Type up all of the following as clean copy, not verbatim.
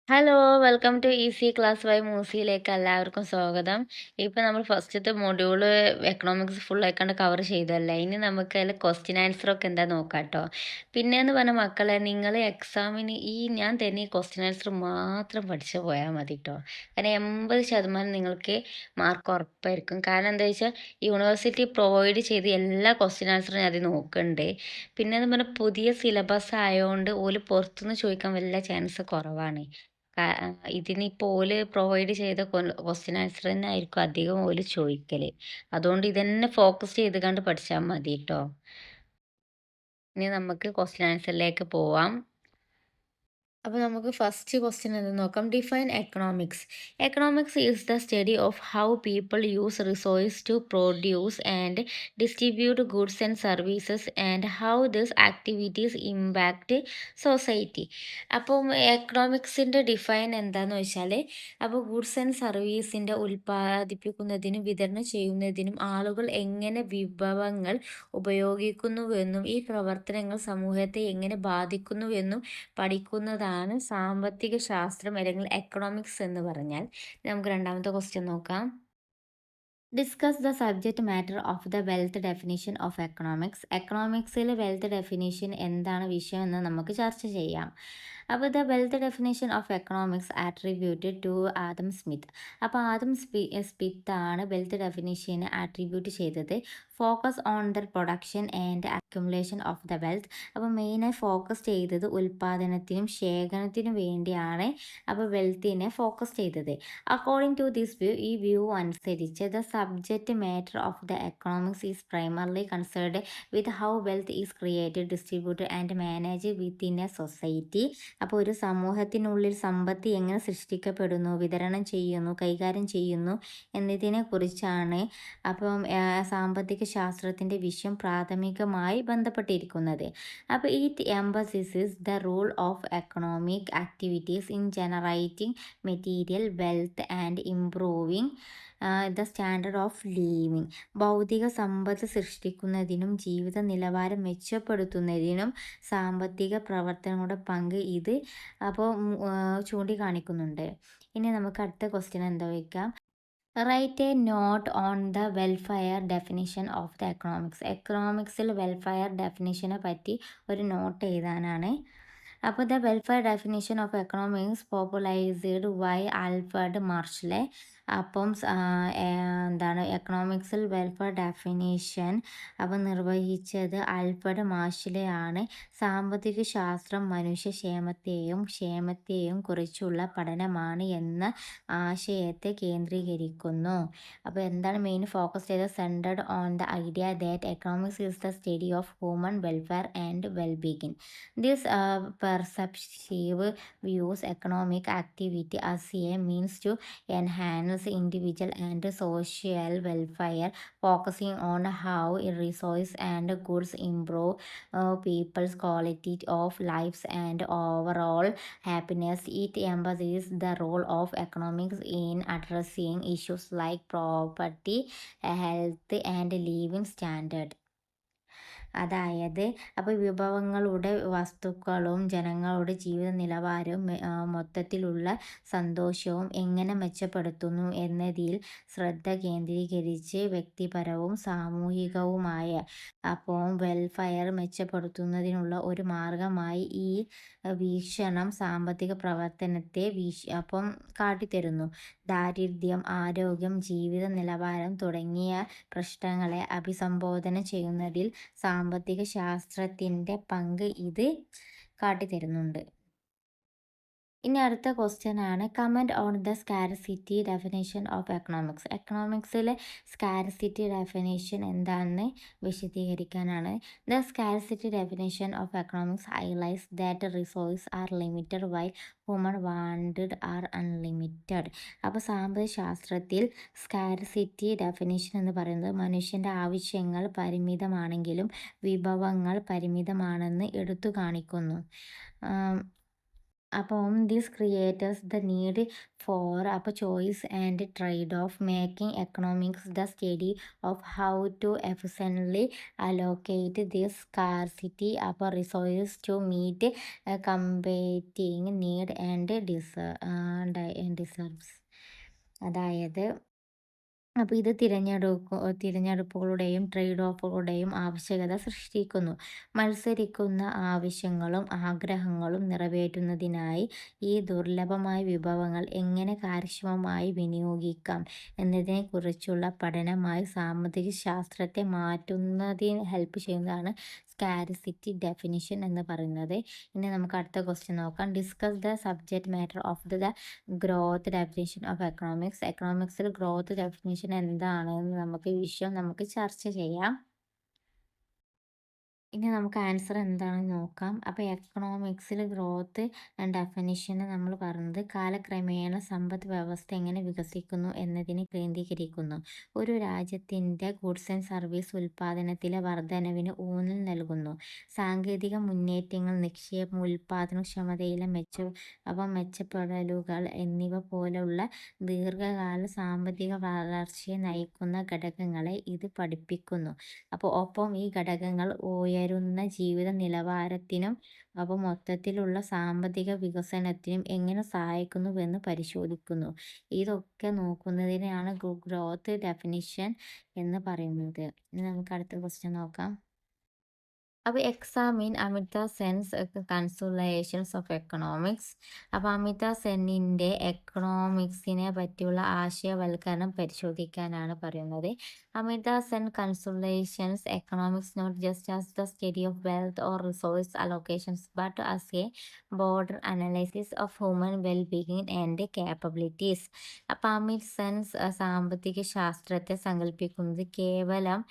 Hello, welcome to easy class by മൂസിയിലേക്ക് എല്ലാവർക്കും സ്വാഗതം. ഇപ്പം നമ്മൾ ഫസ്റ്റത്തെ മൊഡ്യൂള് എക്കണോമിക്സ് ഫുൾ ആയിക്കാണ്ട് കവർ ചെയ്തല്ലേ. ഇനി നമുക്ക് അതിൽ ക്വസ്റ്റ്യൻ ആൻസറൊക്കെ എന്താ നോക്കാം കേട്ടോ. പിന്നെയെന്ന് പറഞ്ഞ മക്കളെ, നിങ്ങൾ എക്സാമിന് ഞാൻ തന്നെ ഈ ക്വസ്റ്റ്യൻ ആൻസർ മാത്രം പഠിച്ചു പോയാൽ മതി കേട്ടോ. കാരണം 80% നിങ്ങൾക്ക് മാർക്ക് ഉറപ്പായിരിക്കും. കാരണം എന്താ വെച്ചാൽ യൂണിവേഴ്സിറ്റി പ്രൊവൈഡ് ചെയ്ത് എല്ലാ ക്വസ്റ്റ്യൻ ആൻസറും അത് നോക്കുന്നുണ്ട്. പിന്നെയെന്ന് പറഞ്ഞാൽ പുതിയ സിലബസ് ആയതുകൊണ്ട് ഓല് പുറത്തുനിന്ന് ചോദിക്കാൻ വല്ല ചാൻസ് കുറവാണ്. ഇതിനിപ്പോൾ ഓല് പ്രൊവൈഡ് ചെയ്ത ക്വസ്റ്റ്യൻ ആൻസർ തന്നെ ആയിരിക്കും അധികം ഓല് ചോദിക്കല്. അതുകൊണ്ട് ഇതന്നെ ഫോക്കസ് ചെയ്ത് കണ്ട് പഠിച്ചാൽ മതി കേട്ടോ. ഇനി നമുക്ക് ക്വസ്റ്റ്യൻ ആൻസറിലേക്ക് പോവാം. അപ്പോൾ നമുക്ക് ഫസ്റ്റ് ക്വസ്റ്റ്യൻ എന്ത് നോക്കാം. Define economics. Economics is the study of how people use resource to produce and distribute goods and services and how this activities impact society. അപ്പം എക്കണോമിക്സിൻ്റെ ഡിഫൈൻ എന്താണെന്ന് വെച്ചാൽ, അപ്പോൾ ഗുഡ്സ് ആൻഡ് സർവീസിൻ്റെ ഉൽപ്പാദിപ്പിക്കുന്നതിനും വിതരണം ചെയ്യുന്നതിനും ആളുകൾ എങ്ങനെ വിഭവങ്ങൾ ഉപയോഗിക്കുന്നുവെന്നും ഈ പ്രവർത്തനങ്ങൾ സമൂഹത്തെ എങ്ങനെ ബാധിക്കുന്നുവെന്നും പഠിക്കുന്നതാണ് സാമ്പത്തിക ശാസ്ത്രം അല്ലെങ്കിൽ എക്കണോമിക്സ് എന്ന് പറഞ്ഞാൽ. നമുക്ക് രണ്ടാമത്തെ ക്വസ്റ്റ്യൻ നോക്കാം. Discuss the subject matter of the wealth definition of economics. എക്കണോമിക്സിൽ വെൽത്ത് ഡെഫിനിഷൻ എന്താണ് വിഷയം എന്ന് നമുക്ക് ചർച്ച ചെയ്യാം. അപ്പോൾ the wealth definition of economics attributed to Adam Smith. അപ്പോൾ ആദം സ്മിത്താണ് വെൽത്ത് ഡെഫിനിഷന് ആട്രിബ്യൂട്ട് ചെയ്തത്. Focus on the production and accumulation of the wealth. അപ്പോൾ മെയിനായി ഫോക്കസ് ചെയ്തത് ഉൽപ്പാദനത്തിനും ശേഖരണത്തിനും വേണ്ടിയാണ് അപ്പോൾ വെൽത്തിനെ ഫോക്കസ് ചെയ്തത്. അക്കോർഡിംഗ് ടു ദിസ് വ്യൂ, ഈ വ്യൂ അനുസരിച്ച് the subject matter of the economics is primarily concerned with how wealth is created, distributed and manage within A society. അപ്പോൾ ഒരു സമൂഹത്തിനുള്ളിൽ സമ്പത്ത് എങ്ങനെ സൃഷ്ടിക്കപ്പെടുന്നു, വിതരണം ചെയ്യുന്നു, കൈകാര്യം ചെയ്യുന്നു എന്നതിനെ കുറിച്ചാണ് അപ്പം സാമ്പത്തിക ശാസ്ത്രത്തിൻ്റെ വിഷയം പ്രാഥമികമായി ബന്ധപ്പെട്ടിരിക്കുന്നത്. അപ്പോൾ it emphasises the role of economic activities in generating material wealth and improving the standard of living. ഭൗതിക സമ്പത്ത് സൃഷ്ടിക്കുന്നതിനും ജീവിത നിലവാരം മെച്ചപ്പെടുത്തുന്നതിനും സാമ്പത്തിക പ്രവർത്തനങ്ങളുടെ പങ്ക് ഇത് അപ്പോൾ ചൂണ്ടിക്കാണിക്കുന്നുണ്ട്. ഇനി നമുക്ക് അടുത്ത ക്വസ്റ്റ്യൻ എന്താ വയ്ക്കാം. Write a note on the welfare definition of the economics. എക്കണോമിക്സിൽ വെൽഫെയർ ഡെഫിനിഷനെ പറ്റി ഒരു നോട്ട് എഴുതാനാണ്. അപ്പോൾ the welfare definition of economics popularised by Alfred മാർഷലെ. അപ്പം എന്താണ് എക്കണോമിക്സിൽ വെൽഫെയർ ഡെഫിനിഷൻ അപ്പം നിർവഹിച്ചത് ആൽഫ്രഡ് മാർഷലെയാണ്. സാമ്പത്തിക ശാസ്ത്രം ക്ഷേമത്തെയും കുറിച്ചുള്ള പഠനമാണ് എന്ന ആശയത്തെ കേന്ദ്രീകരിക്കുന്നു. അപ്പോൾ എന്താണ് മെയിൻ ഫോക്കസ് ചെയ്ത centred on the idea that economics is the study of human welfare and wellbeing. This perceptive views economic activity as a means to enhance individual and social welfare, focusing on how resources and goods improve people's quality of lives and overall happiness. It emphasizes the role of economics in addressing issues like property, health, and living standard. അതായത് അപ്പോൾ വിഭവങ്ങളുടെ വസ്തുക്കളും ജനങ്ങളുടെ ജീവിത നിലവാരവും മൊത്തത്തിലുള്ള സന്തോഷവും എങ്ങനെ മെച്ചപ്പെടുത്തുന്നു എന്നതിൽ ശ്രദ്ധ കേന്ദ്രീകരിച്ച് വ്യക്തിപരവും സാമൂഹികവുമായ അപ്പോൾ വെൽഫെയർ മെച്ചപ്പെടുത്തുന്നതിനുള്ള ഒരു മാർഗമായി ഈ വീക്ഷണം സാമ്പത്തിക പ്രവർത്തനത്തെ അപ്പം കാട്ടിത്തരുന്നു. ദാരിദ്ര്യം, ആരോഗ്യം, ജീവിത നിലവാരം തുടങ്ങിയ പ്രശ്നങ്ങളെ അഭിസംബോധന ചെയ്യുന്നതിൽ സാമ്പത്തിക ശാസ്ത്രത്തിൻ്റെ പങ്ക് ഇത് കാട്ടിത്തരുന്നുണ്ട്. ഇനി അടുത്ത ക്വസ്റ്റ്യൻ ആണ് comment on the scarcity definition of economics. എക്കണോമിക്സിലെ സ്കാർസിറ്റി ഡെഫിനേഷൻ എന്താണെന്ന് വിശദീകരിക്കാനാണ്. The scarcity definition of economics highlights that resource are limited while human wanted are unlimited. അപ്പോൾ സാമ്പത്തിക ശാസ്ത്രത്തിൽ സ്കാർസിറ്റി ഡെഫിനേഷൻ എന്ന് പറയുന്നത് മനുഷ്യൻ്റെ ആവശ്യങ്ങൾ പരിമിതമാണെങ്കിലും വിഭവങ്ങൾ പരിമിതമാണെന്ന് എടുത്തു കാണിക്കുന്നു. അപ്പം this creators the need for അപ്പോൾ choice and trade off making economics the study of how to efficiently allocate this scarcity അപ്പോൾ resources to meet competing need and deserves. അതായത് അപ്പോൾ ഇത് തിരഞ്ഞെടുപ്പുകളുടെയും ട്രേഡ് ഓഫുകളുടെയും ആവശ്യകത സൃഷ്ടിക്കുന്നു. മത്സരിക്കുന്ന ആവശ്യങ്ങളും ആഗ്രഹങ്ങളും നിറവേറ്റുന്നതിനായി ഈ ദുർലഭമായ വിഭവങ്ങൾ എങ്ങനെ കാര്യക്ഷമമായി വിനിയോഗിക്കാം എന്നതിനെക്കുറിച്ചുള്ള പഠനമായി സാമ്പത്തിക ശാസ്ത്രത്തെ മാറ്റുന്നതിന് ഹെൽപ്പ് ചെയ്യുന്നതാണ് സ്കാർസിറ്റി ഡെഫിനിഷൻ എന്ന് പറയുന്നത്. ഇനി നമുക്ക് അടുത്ത ക്വസ്റ്റ്യൻ നോക്കാം. Discuss the subject matter of the growth definition of economics. എക്കണോമിക്സിൽ ഗ്രോത്ത് ഡെഫിനിഷൻ എന്താണെന്ന് നമുക്ക് ചർച്ച ചെയ്യാം. ഇനി നമുക്ക് ആൻസർ എന്താണെന്ന് നോക്കാം. അപ്പോൾ എക്കണോമിക്സിൽ ഗ്രോത്ത് ഡെഫിനിഷൻ നമ്മൾ പറയുന്നത് കാലക്രമേണ സമ്പദ് വ്യവസ്ഥ എങ്ങനെ വികസിക്കുന്നു എന്നതിനെ കേന്ദ്രീകരിക്കുന്നു. ഒരു രാജ്യത്തിൻ്റെ ഗുഡ്സ് ആൻഡ് സർവീസ് ഉൽപ്പാദനത്തിലെ വർധനവിന് ഊന്നൽ നൽകുന്നു. സാങ്കേതിക മുന്നേറ്റങ്ങൾ, നിക്ഷേപം, ഉൽപ്പാദനക്ഷമതയിലെ മെച്ചപ്പെടലുകൾ എന്നിവ പോലുള്ള ദീർഘകാല സാമ്പത്തിക വളർച്ചയെ നയിക്കുന്ന ഘടകങ്ങളെ ഇത് പഠിപ്പിക്കുന്നു. ഒപ്പം ഈ ഘടകങ്ങൾ ഉയരുന്ന ജീവിത നിലവാരത്തിനും മൊത്തത്തിലുള്ള സാമ്പത്തിക വികസനത്തിനും എങ്ങനെ സഹായിക്കുന്നുവെന്ന് പരിശോധിക്കുന്നു. ഇതൊക്കെ നോക്കുന്നതിനെയാണ് ഗ്രോത്ത് ഡെഫിനിഷൻ എന്ന് പറയുന്നത്. ഇനി നമുക്ക് അടുത്ത ക്വസ്റ്റ്യൻ നോക്കാം. അപ്പോൾ examine Amartya Sen's consultations of economics. അപ്പോൾ അമിത സെന്നിൻ്റെ എക്കണോമിക്സിനെ പറ്റിയുള്ള ആശയവൽക്കരണം പരിശോധിക്കാനാണ് പറയുന്നത്. Amartya Sen consultations economics not just as the study of wealth or resource allocations but as a broader analysis of human wellbeing and capabilities. അപ്പോൾ അമിത് സെൻസ് സാമ്പത്തിക ശാസ്ത്രത്തെ സങ്കല്പിക്കുന്നത് കേവലം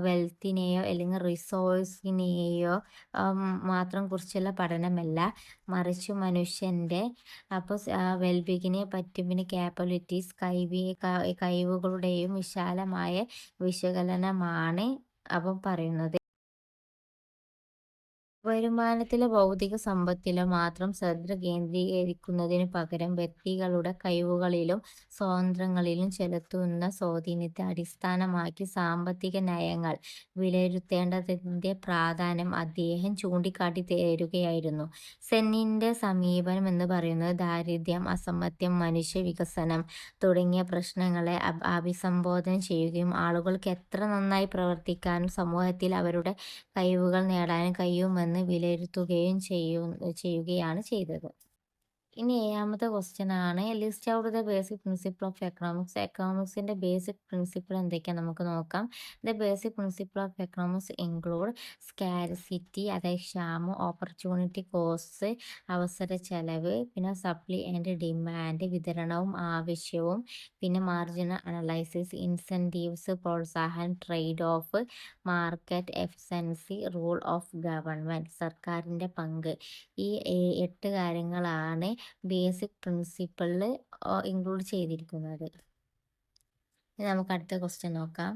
വെൽത്തിനെയോ അല്ലെങ്കിൽ റിസോഴ്സിനെയോ മാത്രം കുറിച്ചുള്ള പഠനമല്ല, മറിച്ച് മനുഷ്യൻ്റെ വെൽബീയിങ്ങിനെ പറ്റും പിന്നെ കാപ്പബിലിറ്റീസ് കഴിവുകളുടെയും വിശാലമായ വിശകലനമാണ് പറയുന്നത്. വരുമാനത്തിലോ ഭൗതിക സമ്പത്തിലോ മാത്രം ശ്രദ്ധ കേന്ദ്രീകരിക്കുന്നതിനു പകരം വ്യക്തികളുടെ കഴിവുകളിലും സ്വാതന്ത്ര്യങ്ങളിലും ചെലുത്തുന്ന സ്വാധീനത്തെ അടിസ്ഥാനമാക്കി സാമ്പത്തിക നയങ്ങൾ വിലയിരുത്തേണ്ടതിൻ്റെ പ്രാധാന്യം അദ്ദേഹം ചൂണ്ടിക്കാട്ടി തരുകയായിരുന്നു. സെന്നിൻ്റെ സമീപനം എന്ന് പറയുന്നത് ദാരിദ്ര്യം, അസമത്വം, മനുഷ്യ വികസനം തുടങ്ങിയ പ്രശ്നങ്ങളെ അഭിസംബോധന ചെയ്യുകയും ആളുകൾക്ക് എത്ര നന്നായി പ്രവർത്തിക്കാനും സമൂഹത്തിൽ അവരുടെ കഴിവുകൾ നേടാനും കഴിയുമെന്ന് വിലയിരുത്തുകയും ചെയ്യുകയാണ് ചെയ്തത്. ഇനി 7ാമത്തെ ക്വസ്റ്റ്യൻ ആണ്. List out the basic principle of economics. എക്കണോമിക്സിൻ്റെ ബേസിക് പ്രിൻസിപ്പിൾ എന്തൊക്കെയാണ് നമുക്ക് നോക്കാം. The basic principle of economics include scarcity, അതായത് ക്ഷാമം, ഓപ്പർച്യൂണിറ്റി കോസ്റ്റ്, അവസര ചെലവ്, പിന്നെ സപ്ലൈ ആൻഡ് ഡിമാൻഡ്, വിതരണവും ആവശ്യവും, പിന്നെ മാർജിനൽ അനലൈസിസ്, ഇൻസെൻറ്റീവ്സ്, പ്രോത്സാഹനം, trade off, market efficiency, rule of government, സർക്കാരിൻ്റെ പങ്ക്. ഈ 8 കാര്യങ്ങളാണ് ബേസിക് പ്രിൻസിപ്പിളിൽ ഇൻക്ലൂഡ് ചെയ്തിരിക്കുന്നത്. ഇനി നമുക്ക് അടുത്ത ക്വസ്റ്റ്യൻ നോക്കാം.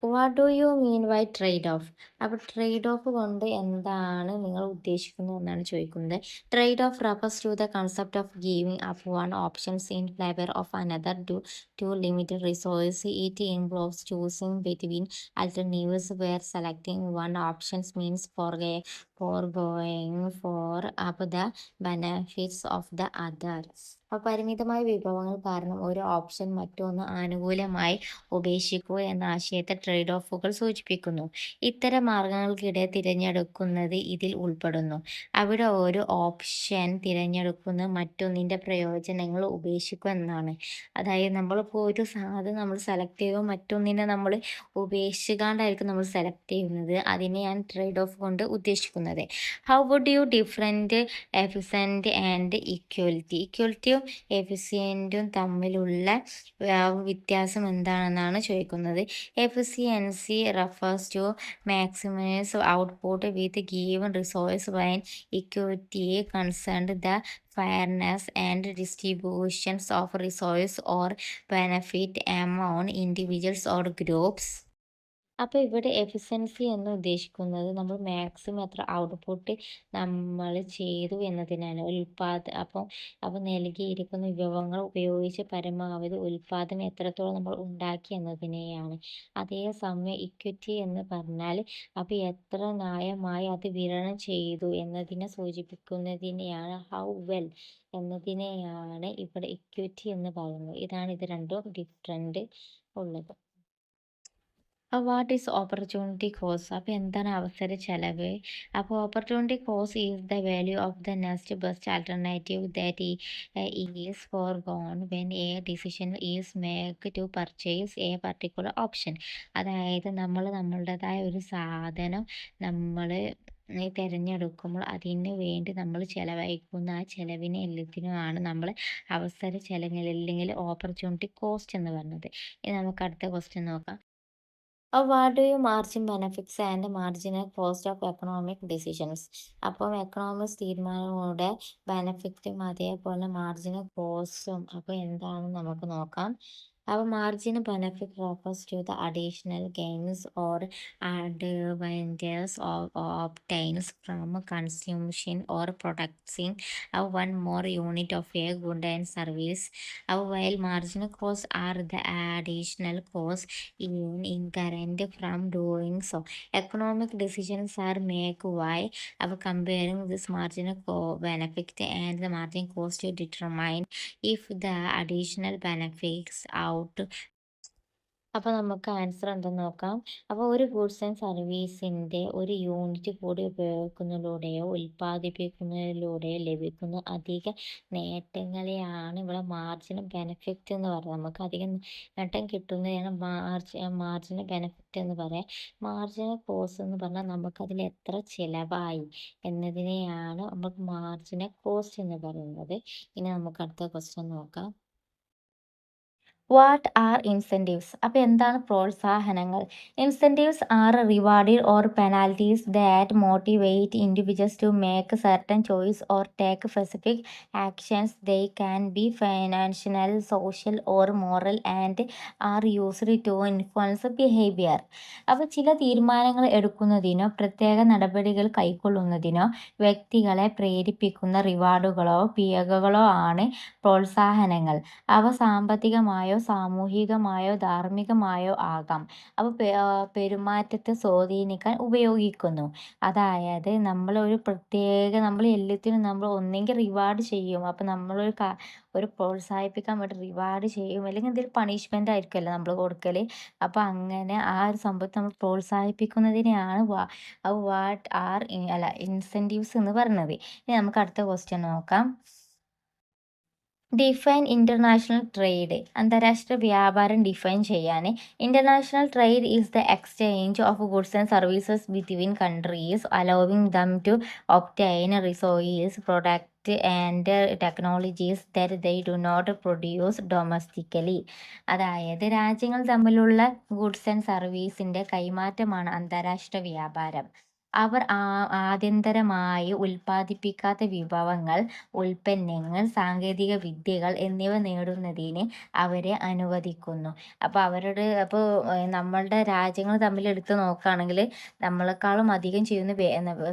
What do you mean by trade off? അപ്പോൾ ട്രേഡ് ഓഫ് കൊണ്ട് എന്താണ് നിങ്ങൾ ഉദ്ദേശിക്കുന്നത് എന്നാണ് ചോദിക്കുന്നത്. Trade off refers to the concept of giving up one options in favour of another to limited resource. It involves choosing between alternatives where selecting one option means foregoing for the benefits of the other. പരിമിതമായ വിഭവങ്ങൾ കാരണം ഒരു option മറ്റൊന്ന് ആനുകൂല്യമായി ഉപേക്ഷിക്കുക എന്ന ആശയത്തെ trade ഓഫുകൾ സൂചിപ്പിക്കുന്നു. ഇത്തരം മാർഗങ്ങൾക്കിടെ തിരഞ്ഞെടുക്കുന്നത് ഇതിൽ ഉൾപ്പെടുന്നു. അവിടെ ഒരു ഓപ്ഷൻ തിരഞ്ഞെടുക്കുന്നത് മറ്റൊന്നിൻ്റെ പ്രയോജനങ്ങൾ ഉപേക്ഷിക്കുക എന്നാണ്. അതായത് നമ്മളിപ്പോൾ ഒരു സാധനം നമ്മൾ സെലക്ട് ചെയ്യുമ്പോൾ മറ്റൊന്നിനെ നമ്മൾ ഉപേക്ഷിക്കാണ്ടായിരിക്കും നമ്മൾ സെലക്ട് ചെയ്യുന്നത്. അതിനെയാണ് ട്രേഡ് ഓഫ് കൊണ്ട് ഉദ്ദേശിക്കുന്നത്. How would you different efficient and ഇക്വാലിറ്റിയും എഫിഷ്യൻറ്റും തമ്മിലുള്ള വ്യത്യാസം എന്താണെന്നാണ് ചോദിക്കുന്നത്. Efficiency refers to maximise output with given resource while equity concerned the fairness and distributions of resource or benefit among individuals or groups. അപ്പോൾ ഇവിടെ എഫിഷ്യൻസി എന്ന് ഉദ്ദേശിക്കുന്നത് നമ്മൾ മാക്സിമം എത്ര ഔട്ട്പുട്ട് നമ്മൾ ചെയ്തു എന്നതിനാണ്. അപ്പോൾ നൽകിയിരിക്കുന്ന വിഭവങ്ങൾ ഉപയോഗിച്ച് പരമാവധി ഉൽപ്പാദനം എത്രത്തോളം നമ്മൾ ഉണ്ടാക്കി എന്നതിനെയാണ്. അതേസമയം ഇക്വിറ്റി എന്ന് പറഞ്ഞാൽ അപ്പോൾ എത്ര ന്യായമായി അത് വിതരണം ചെയ്തു എന്നതിനെ സൂചിപ്പിക്കുന്നതിനെയാണ് ഹൗ വെൽ എന്നതിനെയാണ് ഇവിടെ ഇക്വിറ്റി എന്ന് പറയുന്നത്. ഇതാണ് ഇത് രണ്ടും ഡിഫറൻറ്റ് ഉള്ളത്. What is opportunity cost? അപ്പോൾ എന്താണ് അവസര ചെലവ്? അപ്പോൾ opportunity cost is the value of the next best alternative that is forgone when a decision is make to purchase a particular option. അതായത് നമ്മളുടേതായ ഒരു സാധനം നമ്മൾ തിരഞ്ഞെടുക്കുമ്പോൾ അതിന് വേണ്ടി നമ്മൾ ചിലവഴിക്കുന്ന ആ ചിലവിനെ എല്ലാത്തിനുമാണ് നമ്മൾ അവസര ചെലവ് അല്ലെങ്കിൽ ഓപ്പർച്യൂണിറ്റി കോസ്റ്റ് എന്ന് പറയുന്നത്. ഇനി നമുക്ക് അടുത്ത ക്വസ്റ്റ്യൻ നോക്കാം. What do you margin benefits and marginal cost of economic decisions? അപ്പം എക്കണോമിക്സ് തീരുമാനങ്ങളുടെ ബെനഫിറ്റും അതേപോലെ മാർജിനൽ കോസ്റ്റും അപ്പോൾ എന്താണെന്ന് നമുക്ക് നോക്കാം. അപ്പോൾ marginal benefit refers to the additional gains or advantages obtains from consumption or producing one more unit of a good and service. While marginal costs are the additional costs incurred from doing so. Economic decisions are made by comparing this marginal benefit and the margin cost to determine if the additional benefits out. അപ്പോൾ നമുക്ക് answer എന്തെന്ന് നോക്കാം. അപ്പോൾ ഒരു goods and സർവീസിൻ്റെ ഒരു unit കൂടി ഉപയോഗിക്കുന്നതിലൂടെയോ ഉൽപ്പാദിപ്പിക്കുന്നതിലൂടെയോ ലഭിക്കുന്ന അധിക നേട്ടങ്ങളെയാണ് ഇവിടെ മാർജിനൽ ബെനഫിറ്റ് എന്ന് പറയുന്നത്. നമുക്ക് അധികം നേട്ടം കിട്ടുന്നതാണ് മാർജിനൽ ബെനഫിറ്റ് എന്ന് പറയാം. മാർജിനൽ കോസ്റ്റ് എന്ന് പറഞ്ഞാൽ നമുക്കതിൽ എത്ര ചിലവായി എന്നതിനെയാണ് നമുക്ക് മാർജിനൽ കോസ്റ്റ് എന്ന് പറയുന്നത്. ഇനി നമുക്ക് അടുത്ത ക്വസ്റ്റ്യൻ നോക്കാം. What are incentives? അപ്പോൾ എന്താണ് പ്രോത്സാഹനങ്ങൾ? Incentives are reward or penalties that motivate individuals to make certain choice or take specific actions. They can be financial, social or moral and are used to influence behaviour. അപ്പോൾ ചില തീരുമാനങ്ങൾ എടുക്കുന്നതിനോ പ്രത്യേക നടപടികൾ കൈക്കൊള്ളുന്നതിനോ വ്യക്തികളെ പ്രേരിപ്പിക്കുന്ന റിവാർഡുകളോ പിഴകളോ ആണ് പ്രോത്സാഹനങ്ങൾ. അവ സാമ്പത്തികമായോ സാമൂഹികമായോ ധാർമ്മികമായോ ആകാം. അപ്പോൾ പെരുമാറ്റത്തെ സ്വാധീനിക്കാൻ ഉപയോഗിക്കുന്നു. അതായത് നമ്മൾ എല്ലാത്തിനും നമ്മൾ ഒന്നെങ്കിൽ റിവാർഡ് ചെയ്യും. അപ്പോൾ ഒരു പ്രോത്സാഹിപ്പിക്കാൻ വേണ്ടി റിവാർഡ് ചെയ്യും, അല്ലെങ്കിൽ എന്തെങ്കിലും പണിഷ്മെൻ്റ് ആയിരിക്കുമല്ലോ നമ്മൾ കൊടുക്കൽ. അപ്പോൾ അങ്ങനെ ആ ഒരു സംഭവത്തെ നമ്മൾ പ്രോത്സാഹിപ്പിക്കുന്നതിനെയാണ് ഇൻസെൻറ്റീവ്സ് എന്ന് പറയുന്നത്. ഇനി നമുക്ക് അടുത്ത ക്വസ്റ്റ്യൻ നോക്കാം. Define international trade. അന്താരാഷ്ട്ര വ്യാപാരം ഡിഫൈൻ ചെയ്യാൻ. International trade is the exchange of goods and services between countries allowing them to obtain resources, product and technologies that they do not produce domestically. അതായത് രാജ്യങ്ങൾ തമ്മിലുള്ള ഗുഡ്സ് ആൻഡ് സർവീസിൻ്റെ കൈമാറ്റമാണ് അന്താരാഷ്ട്ര വ്യാപാരം. അവർ ആഭ്യന്തരമായി ഉൽപ്പാദിപ്പിക്കാത്ത വിഭവങ്ങൾ, ഉൽപ്പന്നങ്ങൾ, സാങ്കേതിക വിദ്യകൾ എന്നിവ നേടുന്നതിന് അവരെ അനുവദിക്കുന്നു. അപ്പോൾ നമ്മളുടെ രാജ്യങ്ങൾ തമ്മിൽ എടുത്ത് നോക്കുകയാണെങ്കിൽ നമ്മളെക്കാളും അധികം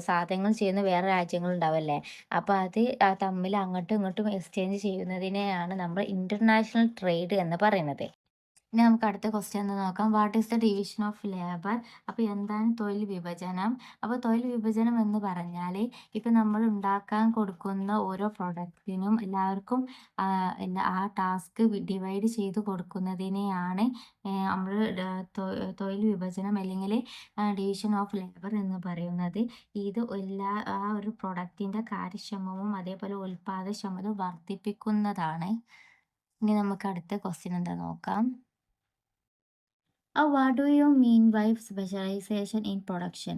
സാധനങ്ങൾ ചെയ്യുന്ന വേറെ രാജ്യങ്ങളുണ്ടാവല്ലേ. അപ്പോൾ അത് തമ്മിൽ അങ്ങോട്ടും ഇങ്ങോട്ടും എക്സ്ചേഞ്ച് ചെയ്യുന്നതിനെയാണ് നമ്മൾ ഇൻ്റർനാഷണൽ ട്രേഡ് എന്ന് പറയുന്നത്. ഇനി നമുക്ക് അടുത്ത ക്വസ്റ്റ്യൻ എന്ന് നോക്കാം. What is the division of labour? അപ്പോൾ എന്താണ് തൊഴിൽ വിഭജനം? അപ്പോൾ തൊഴിൽ വിഭജനം എന്ന് പറഞ്ഞാൽ ഇപ്പം നമ്മൾ ഉണ്ടാക്കാൻ കൊടുക്കുന്ന ഓരോ പ്രൊഡക്റ്റിനും എല്ലാവർക്കും ആ ടാസ്ക് ഡിവൈഡ് ചെയ്ത് കൊടുക്കുന്നതിനെയാണ് നമ്മൾ തൊഴിൽ വിഭജനം അല്ലെങ്കിൽ ഡിവിഷൻ ഓഫ് ലേബർ എന്ന് പറയുന്നത്. ഇത് ആ ഒരു പ്രൊഡക്റ്റിൻ്റെ കാര്യക്ഷമവും അതേപോലെ ഉൽപ്പാദനക്ഷമത വർദ്ധിപ്പിക്കുന്നതാണ്. ഇനി നമുക്ക് അടുത്ത ക്വസ്റ്റ്യൻ എന്താ നോക്കാം. What do you mean by specialisation in production?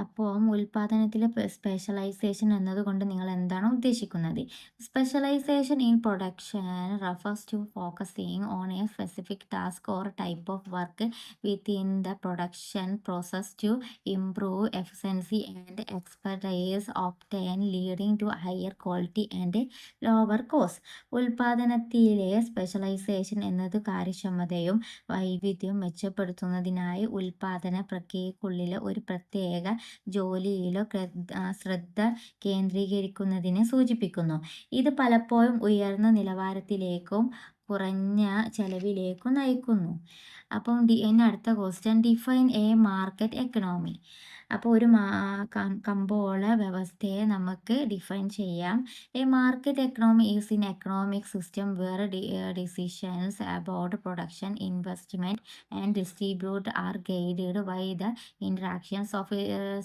അപ്പോൾ ഉൽപ്പാദനത്തിലെ സ്പെഷ്യലൈസേഷൻ എന്നതുകൊണ്ട് നിങ്ങൾ എന്താണ് ഉദ്ദേശിക്കുന്നത്. Specialisation in production refers to focusing on a specific task or type of work within the production process to improve efficiency and expertise obtain leading to higher quality and lower cost. ഉൽപാദനത്തിലെ specialisation എന്നത് കാര്യക്ഷമതയും വൈവിധ്യവും മെച്ചപ്പെടുത്തുന്നതിനായി ഉൽപാദന പ്രക്രിയയ്ക്കുള്ളിലെ ഒരു പ്രത്യേക ജോലിയിലോ ശ്രദ്ധ കേന്ദ്രീകരിക്കുന്നതിനെ സൂചിപ്പിക്കുന്നു. ഇത് പലപ്പോഴും ഉയർന്ന നിലവാരത്തിലേക്കും കുറഞ്ഞ ചെലവിലേക്കും നയിക്കുന്നു. അപ്പം ഇനി അടുത്ത question, define a market economy. അപ്പോൾ ഒരു കമ്പോള വ്യവസ്ഥയെ നമുക്ക് ഡിഫൈൻ ചെയ്യാം. A market economy is in economic system where decisions about production, investment and distribute are guided by the interactions of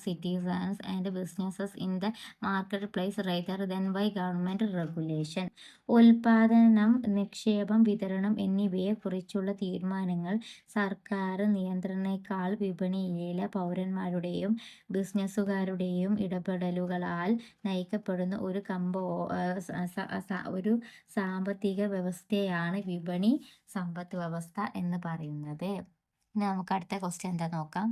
citizens and businesses in the marketplace rather than by government regulation. ഉൽപാദനം, നിക്ഷേപം, വിതരണം എന്നിവയെക്കുറിച്ചുള്ള തീരുമാനങ്ങൾ സർക്കാർ നിയന്ത്രണേക്കാൾ വിപണിയിലെ പൗരന്മാരുടെയും ബിസിനസ്സുകാരുടെയും ഇടപെടലുകളാൽ നയിക്കപ്പെടുന്ന ഒരു സാമ്പത്തിക വ്യവസ്ഥയാണ് വിപണി സമ്പദ് വ്യവസ്ഥ എന്ന് പറയുന്നത്. ഇനി നമുക്ക് അടുത്ത ക്വസ്റ്റ്യൻ എന്താ നോക്കാം.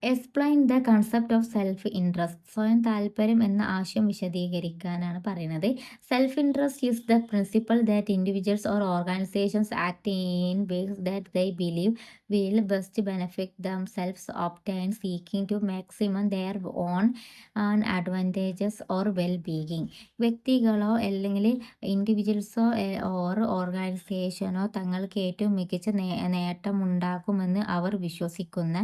Explain the concept of self interest. സ്വയം താല്പര്യം എന്ന ആശയം വിശദീകരിക്കാനാണ് പറയുന്നത്. Self interest is the principle that individuals or organisations act in ways that they believe will best benefit themselves obtain seeking to maximum their own advantages or well being. വ്യക്തികളോ അല്ലെങ്കിൽ ഇൻഡിവിജ്വൽസോ or ഓർഗനൈസേഷനോ തങ്ങൾക്ക് ഏറ്റവും മികച്ച നേട്ടമുണ്ടാക്കുമെന്ന് അവർ വിശ്വസിക്കുന്ന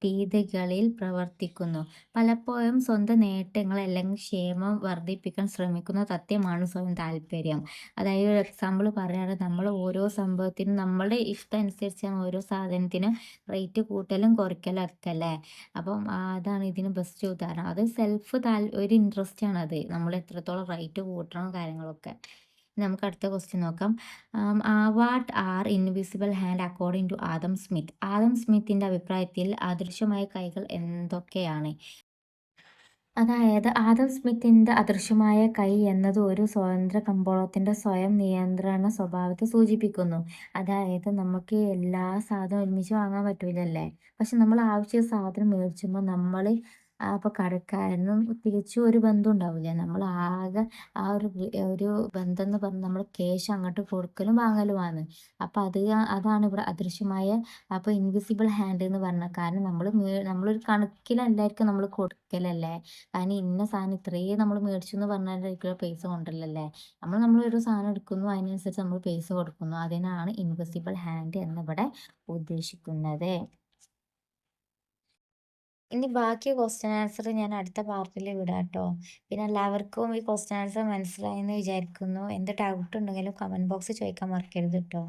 രീതികളിൽ പ്രവർത്തിക്കുന്നു. പലപ്പോഴും സ്വന്തം നേട്ടങ്ങൾ അല്ലെങ്കിൽ ക്ഷേമം വർദ്ധിപ്പിക്കാൻ ശ്രമിക്കുന്ന തത്വമാണ് സ്വയം താല്പര്യം. അതായത് ഒരു എക്സാമ്പിൾ പറയുകയാണെങ്കിൽ നമ്മൾ ഓരോ സംഭവത്തിനും നമ്മളുടെ ഇഷ്ടം അനുസരിച്ചാണ് ഓരോ സാധനത്തിനും റേറ്റ് കൂട്ടലും കുറയ്ക്കലും ഒക്കെ അല്ലേ. അപ്പം അതാണ് ഇതിന് ബെസ്റ്റ് ഉദാഹരണം. അത് ഒരു ഇൻട്രസ്റ്റ് ആണ്. അത് നമ്മൾ എത്രത്തോളം റേറ്റ് കൂട്ടണം കാര്യങ്ങളൊക്കെ. നമുക്ക് അടുത്ത ക്വസ്റ്റ്യൻ നോക്കാം. What are invisible hand according to Adam Smith. Adam സ്മിത്തിന്റെ അഭിപ്രായത്തിൽ അദൃശ്യമായ കൈകൾ എന്തൊക്കെയാണ്? അതായത് ആദം സ്മിത്തിന്റെ അദൃശ്യമായ കൈ എന്നത് ഒരു സ്വതന്ത്ര കമ്പോളത്തിന്റെ സ്വയം നിയന്ത്രണ സ്വഭാവത്തെ സൂചിപ്പിക്കുന്നു. അതായത് നമുക്ക് എല്ലാ സാധനവും ഒരുമിച്ച് വാങ്ങാൻ പറ്റൂലല്ലേ. പക്ഷെ നമ്മൾ ആവശ്യ സാധനം മേടിച്ചുമ്പോൾ നമ്മൾ അപ്പോൾ കടക്കാരനും തിരിച്ചും ഒരു ബന്ധം ഉണ്ടാവില്ല. നമ്മൾ ആകെ ആ ഒരു ബന്ധം എന്ന് പറഞ്ഞാൽ നമ്മൾ ക്യാഷ് അങ്ങോട്ട് കൊടുക്കലും വാങ്ങലുമാണ്. അപ്പം അതാണ് ഇവിടെ അദൃശ്യമായ, അപ്പോൾ ഇൻവിസിബിൾ ഹാൻഡ് എന്ന് പറഞ്ഞാൽ. കാരണം നമ്മളൊരു കണക്കിലല്ലായിരിക്കും നമ്മൾ കൊടുക്കലല്ലേ. കാരണം ഇന്ന സാധനം ഇത്രയും നമ്മൾ മേടിച്ചു എന്ന് പറഞ്ഞാൽ പൈസ കൊണ്ടല്ലേ. നമ്മളൊരു സാധനം എടുക്കുന്നു, അതിനനുസരിച്ച് നമ്മൾ പൈസ കൊടുക്കുന്നു. അതിനാണ് ഇൻവിസിബിൾ ഹാൻഡ് എന്നിവിടെ ഉദ്ദേശിക്കുന്നത്. ഇനി ബാക്കി ക്വസ്റ്റ്യൻ ആൻസർ ഞാൻ അടുത്ത പാർട്ടിൽ വിടാം കേട്ടോ. പിന്നെ എല്ലാവർക്കും ഈ ക്വസ്റ്റ്യൻ ആൻസർ മനസ്സിലായെന്ന് വിചാരിക്കുന്നു. എന്ത് ഡൗട്ട് ഉണ്ടെങ്കിലും കമൻറ്റ് ബോക്സിൽ ചോദിക്കാൻ മറക്കരുത് കേട്ടോ.